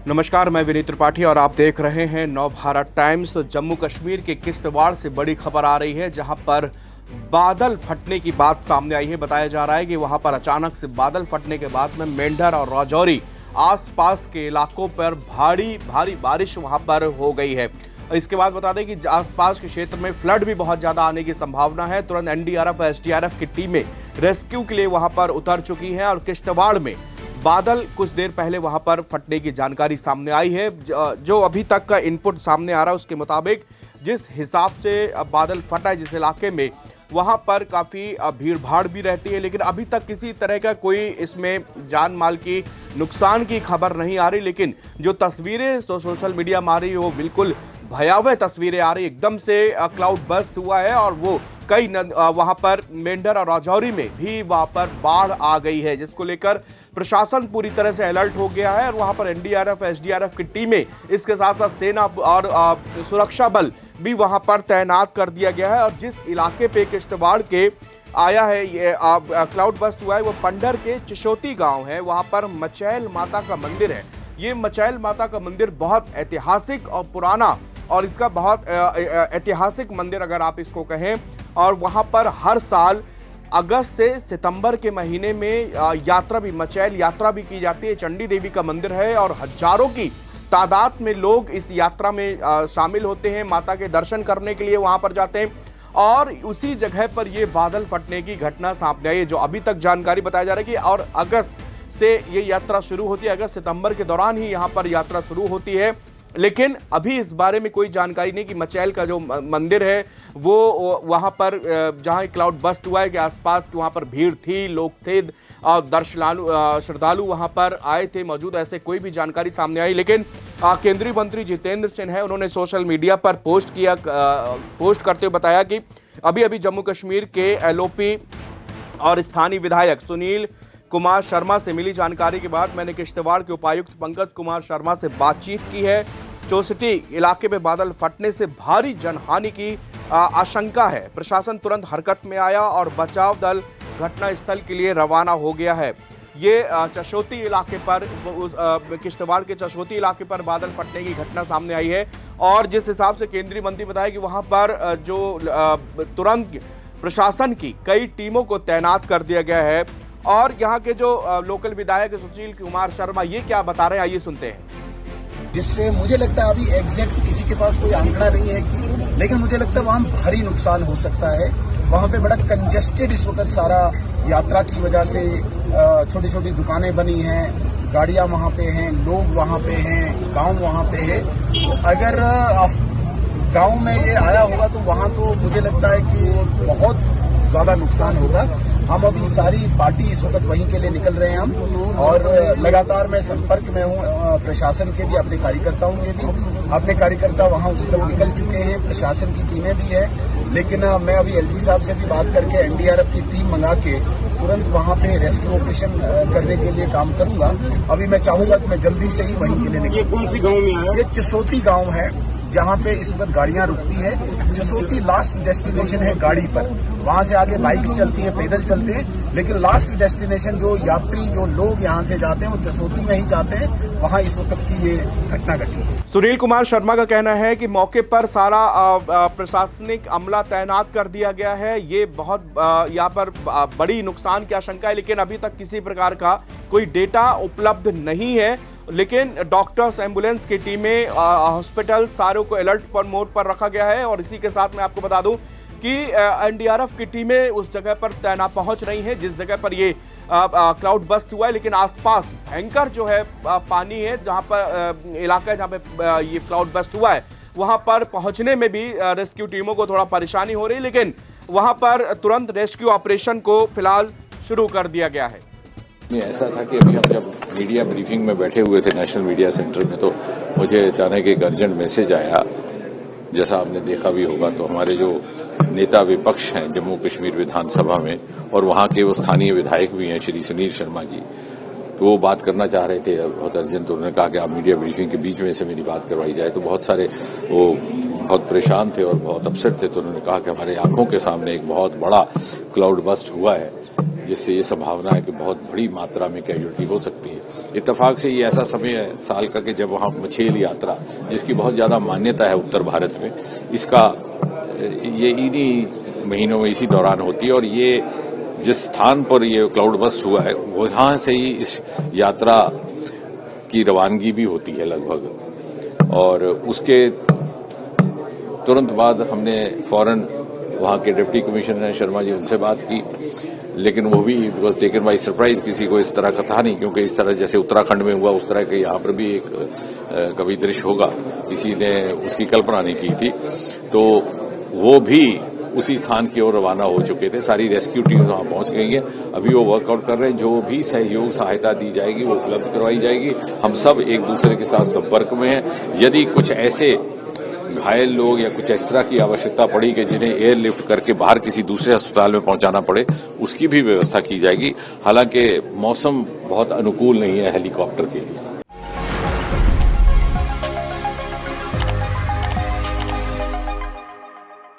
नमस्कार, मैं विनीत त्रिपाठी और आप देख रहे हैं नवभारत टाइम्स। तो जम्मू कश्मीर के किश्तवाड़ से बड़ी खबर आ रही है, जहां पर बादल फटने की बात सामने आई है। बताया जा रहा है कि वहां पर अचानक से बादल फटने के बाद में मेंढर और राजौरी आसपास के इलाकों पर भारी बारिश वहां पर हो गई है। इसके बाद बता दें कि आसपास के क्षेत्र में फ्लड भी बहुत ज्यादा आने की संभावना है। तुरंत एनडीआरएफ और एसडीआरएफ की टीमें रेस्क्यू के लिए वहां पर उतर चुकी हैं और किश्तवाड़ में बादल कुछ देर पहले वहां पर फटने की जानकारी सामने आई है। जो अभी तक का इनपुट सामने आ रहा है उसके मुताबिक जिस हिसाब से बादल फटा है जिस इलाके में, वहां पर काफी भीड़ भाड़ भी रहती है, लेकिन अभी तक किसी तरह का कोई इसमें जान माल की नुकसान की खबर नहीं आ रही। लेकिन जो तस्वीरें सोशल मीडिया में आ रही है वो बिल्कुल भयावह तस्वीरें आ रही। एकदम से क्लाउड बस्ट हुआ है और वो कई वहां पर मेंढर और राजौरी में भी वहां पर बाढ़ आ गई है, जिसको लेकर प्रशासन पूरी तरह से अलर्ट हो गया है और वहां पर एनडीआरएफ एसडीआरएफ की टीमें, इसके साथ साथ सेना और सुरक्षा बल भी वहां पर तैनात कर दिया गया है। और जिस इलाके पे किश्तवाड़ के आया है ये क्लाउड बस्ट हुआ है वो पंडर के चिशोती गांव है। वहां पर मचैल माता का मंदिर है। ये मचैल माता का मंदिर बहुत ऐतिहासिक और पुराना और इसका बहुत ऐतिहासिक मंदिर अगर आप इसको कहें, और वहां पर हर साल अगस्त से सितंबर के महीने में यात्रा भी, मचैल यात्रा भी की जाती है। चंडी देवी का मंदिर है और हजारों की तादाद में लोग इस यात्रा में शामिल होते हैं, माता के दर्शन करने के लिए वहां पर जाते हैं। और उसी जगह पर यह बादल फटने की घटना सामने आई है, जो अभी तक जानकारी बताया जा रहा है कि और अगस्त से ये यात्रा शुरू होती है, अगस्त सितंबर के दौरान ही यहाँ पर यात्रा शुरू होती है। लेकिन अभी इस बारे में कोई जानकारी नहीं कि मचैल का जो मंदिर है वो वहां पर जहां क्लाउड बस्ट हुआ है के आसपास वहां पर भीड़ थी, लोग थे और श्रद्धालु वहां पर आए थे मौजूद, ऐसे कोई भी जानकारी सामने आई। लेकिन केंद्रीय मंत्री जितेंद्र सिंह है, उन्होंने सोशल मीडिया पर पोस्ट करते हुए बताया कि अभी जम्मू कश्मीर के एलओपी और स्थानीय विधायक सुनील कुमार शर्मा से मिली जानकारी के बाद मैंने किश्तवाड़ के उपायुक्त पंकज कुमार शर्मा से बातचीत की है। चौसठी इलाके में बादल फटने से भारी जनहानि की आशंका है। प्रशासन तुरंत हरकत में आया और बचाव दल घटनास्थल के लिए रवाना हो गया है। ये चशोती इलाके पर, किश्तवाड़ के चशोती इलाके पर बादल फटने की घटना सामने आई है। और जिस हिसाब से केंद्रीय मंत्री बताया कि वहां पर जो तुरंत प्रशासन की कई टीमों को तैनात कर दिया गया है। और यहाँ के जो लोकल विधायक सुशील कुमार शर्मा ये क्या बता रहे हैं, आइए सुनते हैं। जिससे मुझे लगता है अभी एग्जैक्ट किसी के पास कोई आंकड़ा नहीं है कि, लेकिन मुझे लगता है वहां भारी नुकसान हो सकता है। वहां पे बड़ा कंजेस्टेड इस वक्त सारा यात्रा की वजह से, छोटी छोटी दुकानें बनी हैं, गाड़ियां वहां पे हैं, लोग वहां पे हैं, गांव वहां पे है। अगर गांव में ये आया होगा तो वहां तो मुझे लगता है कि बहुत ज्यादा नुकसान होगा। हम अभी सारी पार्टी इस वक्त वहीं के लिए निकल रहे हैं हम, और लगातार मैं संपर्क में हूं प्रशासन के भी, अपने कार्यकर्ताओं के भी। अपने कार्यकर्ता वहां उस तरफ निकल चुके हैं, प्रशासन की टीमें भी है। लेकिन मैं अभी एलजी साहब से भी बात करके एनडीआरएफ की टीम मंगा के तुरंत वहां पे रेस्क्यू ऑपरेशन करने के लिए काम करूंगा। अभी मैं चाहूंगा कि मैं जल्दी से ही वहीं के लिए निकलूं। ये कौन सी गांव में आया? ये चिशोती गांव है, जहां पे इस वक्त गाड़ियां रुकती है। चिशोती लास्ट डेस्टिनेशन है गाड़ी पर, वहां से आगे बाइक्स चलती हैं, पैदल चलते हैं, लेकिन लास्ट डेस्टिनेशन जो यात्री, जो लोग यहां से जाते हैं वो चिशोती में ही जाते हैं। वहां इस वक्त की ये घटना घटी है। सुनील कुमार शर्मा का कहना है कि मौके पर सारा प्रशासनिक अमला तैनात कर दिया गया है। ये बहुत यहाँ पर बड़ी नुकसान की आशंका है, लेकिन अभी तक किसी प्रकार का कोई डेटा उपलब्ध नहीं है। लेकिन डॉक्टर्स, एम्बुलेंस की टीमें, हॉस्पिटल सारों को अलर्ट पर मोड पर रखा गया है। और इसी के साथ मैं आपको बता दूं कि एनडीआरएफ की टीमें उस जगह पर तैनात पहुंच रही हैं जिस जगह पर ये क्लाउड बस्ट हुआ है। लेकिन आसपास भयंकर जो है पानी है, जहां पर इलाका है जहां पे ये क्लाउड बस्ट हुआ है, वहां पर पहुंचने में भी रेस्क्यू टीमों को थोड़ा परेशानी हो रही है। लेकिन वहां पर तुरंत रेस्क्यू ऑपरेशन को फिलहाल शुरू कर दिया गया है। ऐसा था कि अभी हम जब मीडिया ब्रीफिंग में बैठे हुए थे नेशनल मीडिया सेंटर में, तो मुझे अचानक एक अर्जेंट मैसेज आया, जैसा आपने देखा भी होगा। तो हमारे जो नेता विपक्ष हैं जम्मू कश्मीर विधानसभा में, और वहां के वो स्थानीय विधायक भी हैं श्री सुनील शर्मा जी, तो वो बात करना चाह रहे थे बहुत अर्जेंट। तो उन्होंने कहा कि आप मीडिया ब्रीफिंग के बीच में से मेरी बात करवाई जाए। तो बहुत सारे वो बहुत परेशान थे और बहुत अपसेट थे। तो उन्होंने कहा कि हमारे आंखों के सामने एक बहुत बड़ा क्लाउड बस्ट हुआ है, जिससे ये संभावना है कि बहुत बड़ी मात्रा में कैजुअल्टी हो सकती है। इत्तेफाक से ये ऐसा समय है साल का कि जब वहाँ मछेल यात्रा, जिसकी बहुत ज्यादा मान्यता है उत्तर भारत में, इसका ये इन्हीं महीनों में इसी दौरान होती है। और ये जिस स्थान पर ये क्लाउड बस्ट हुआ है वहां से ही इस यात्रा की रवानगी भी होती है लगभग। और उसके तुरंत बाद हमने फौरन वहां के डिप्टी कमिश्नर शर्मा जी, उनसे बात की, लेकिन वो भी वॉज टेकन बाय सरप्राइज। किसी को इस तरह का था नहीं, क्योंकि इस तरह जैसे उत्तराखंड में हुआ उस तरह के यहाँ पर भी एक कभी दृश्य होगा, किसी ने उसकी कल्पना नहीं की थी। तो वो भी उसी स्थान की ओर रवाना हो चुके थे। सारी रेस्क्यू टीम वहां पहुंच गई है। अभी वो वर्कआउट कर रहे हैं। जो भी सहयोग सहायता दी जाएगी वो उपलब्ध करवाई जाएगी। हम सब एक दूसरे के साथ संपर्क में हैं। यदि कुछ ऐसे घायल लोग या कुछ इस तरह की आवश्यकता पड़ी कि जिन्हें एयरलिफ्ट करके बाहर किसी दूसरे अस्पताल में पहुंचाना पड़े, उसकी भी व्यवस्था की जाएगी। हालांकि मौसम बहुत अनुकूल नहीं है हेलीकॉप्टर के लिए।